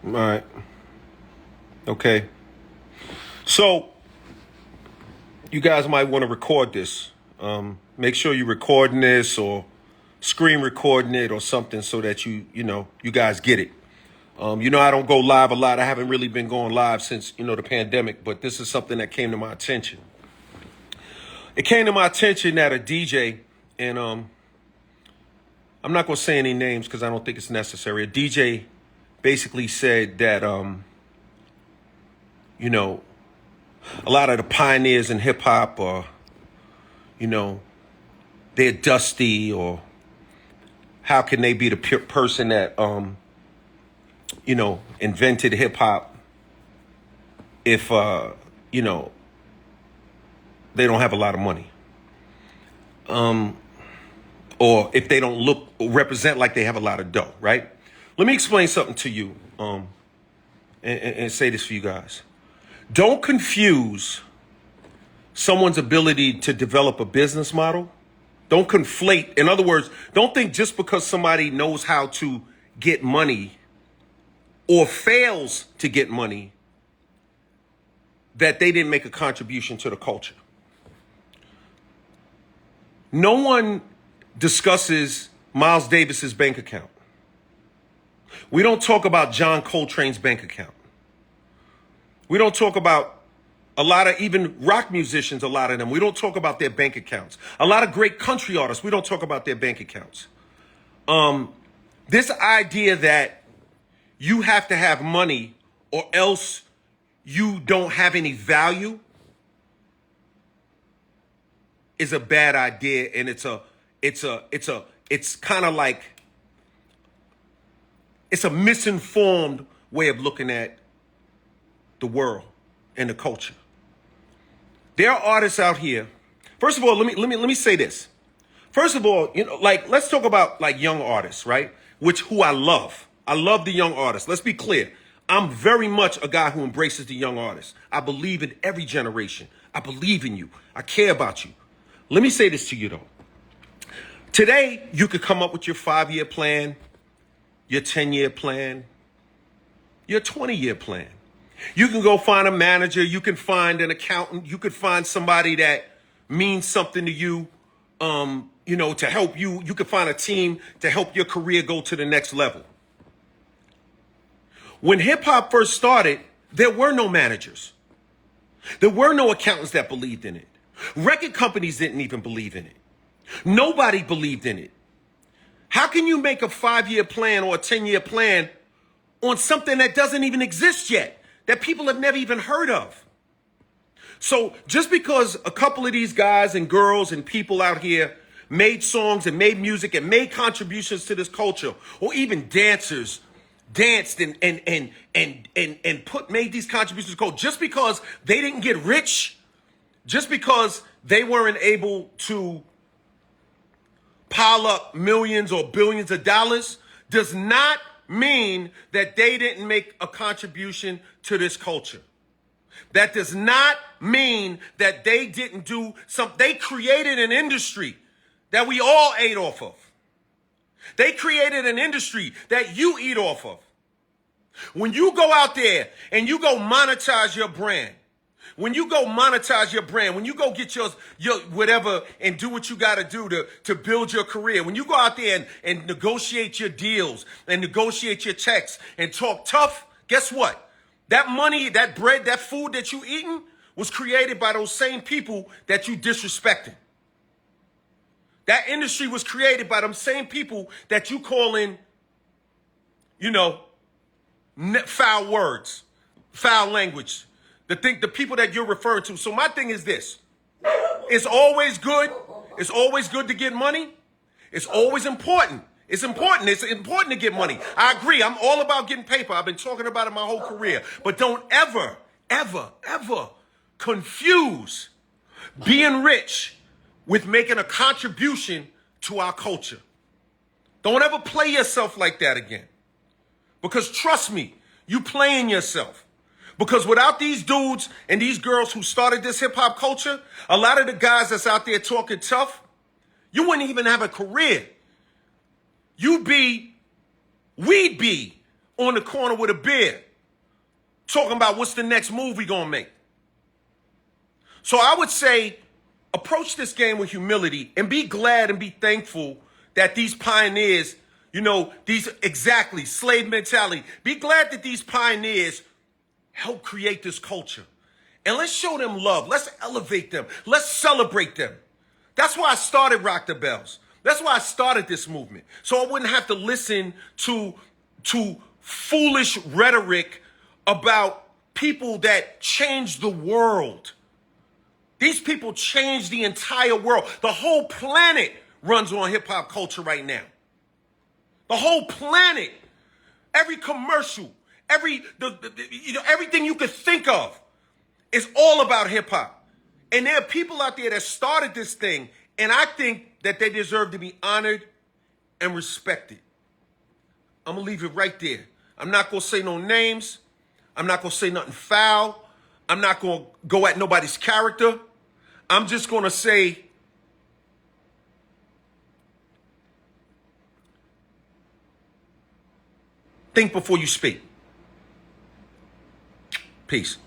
All right. Okay. So you guys might want to record this. Make sure you're recording this or screen recording it or something so that you guys get it. I don't go live a lot. I haven't really been going live since, the pandemic, but this is something that came to my attention. It came to my attention that a DJ, and I'm not going to say any names because I don't think it's necessary. A DJ basically said that, a lot of the pioneers in hip hop are, they're dusty, or how can they be the person that, invented hip hop if, they don't have a lot of money. Or if they don't look or represent like they have a lot of dough, right? Let me explain something to you and say this for you guys. Don't confuse someone's ability to develop a business model. Don't conflate. In other words, don't think just because somebody knows how to get money or fails to get money that they didn't make a contribution to the culture. No one discusses Miles Davis's bank account. We don't talk about John Coltrane's bank account. We don't talk about a lot of even rock musicians, a lot of them. We don't talk about their bank accounts. A lot of great country artists, we don't talk about their bank accounts. This idea that you have to have money or else you don't have any value is a bad idea, and it's kind of like, it's a misinformed way of looking at the world and the culture. There are artists out here. First of all, let me say this. First of all, let's talk about young artists, right? Who I love. I love the young artists. Let's be clear. I'm very much a guy who embraces the young artists. I believe in every generation. I believe in you. I care about you. Let me say this to you, though. Today, you could come up with your 5-year plan, your 10-year plan, your 20-year plan. You can go find a manager. You can find an accountant. You could find somebody that means something to you, to help you. You could find a team to help your career go to the next level. When hip hop first started, there were no managers. There were no accountants that believed in it. Record companies didn't even believe in it. Nobody believed in it. How can you make a 5-year plan or a 10-year plan on something that doesn't even exist yet, that people have never even heard of? So just because a couple of these guys and girls and people out here made songs and made music and made contributions to this culture, or even dancers danced and made these contributions to culture, just because they didn't get rich, just because they weren't able to pile up millions or billions of dollars, does not mean that they didn't make a contribution to this culture. That does not mean that they didn't do something. They created an industry that we all ate off of. They created an industry that you eat off of. When you go out there and you go monetize your brand, when you go get your whatever and do what you got to do to build your career, when you go out there and negotiate your deals and negotiate your checks and talk tough, guess what? That money, that bread, that food that you eating was created by those same people that you disrespecting. That industry was created by them same people that you call in, foul words, foul language. The people that you're referring to. So my thing is this. It's always good. It's always good to get money. It's always important. It's important. It's important to get money. I agree. I'm all about getting paper. I've been talking about it my whole career. But don't ever, ever, ever confuse being rich with making a contribution to our culture. Don't ever play yourself like that again. Because trust me, you playing yourself. Because without these dudes and these girls who started this hip hop culture, a lot of the guys that's out there talking tough, you wouldn't even have a career. We'd be on the corner with a beer, talking about what's the next move we gonna make. So I would say, approach this game with humility and be glad and be thankful that these pioneers, these exactly slave mentality. Be glad that these pioneers helped create this culture. And let's show them love. Let's elevate them. Let's celebrate them. That's why I started Rock the Bells. That's why I started this movement. So I wouldn't have to listen to foolish rhetoric about people that changed the world. These people changed the entire world. The whole planet runs on hip hop culture right now. The whole planet, every commercial, everything you could think of is all about hip hop. And there are people out there that started this thing, and I think that they deserve to be honored and respected. I'm gonna leave it right there. I'm not gonna say no names. I'm not gonna say nothing foul. I'm not gonna go at nobody's character. I'm just gonna say, think before you speak. Peace.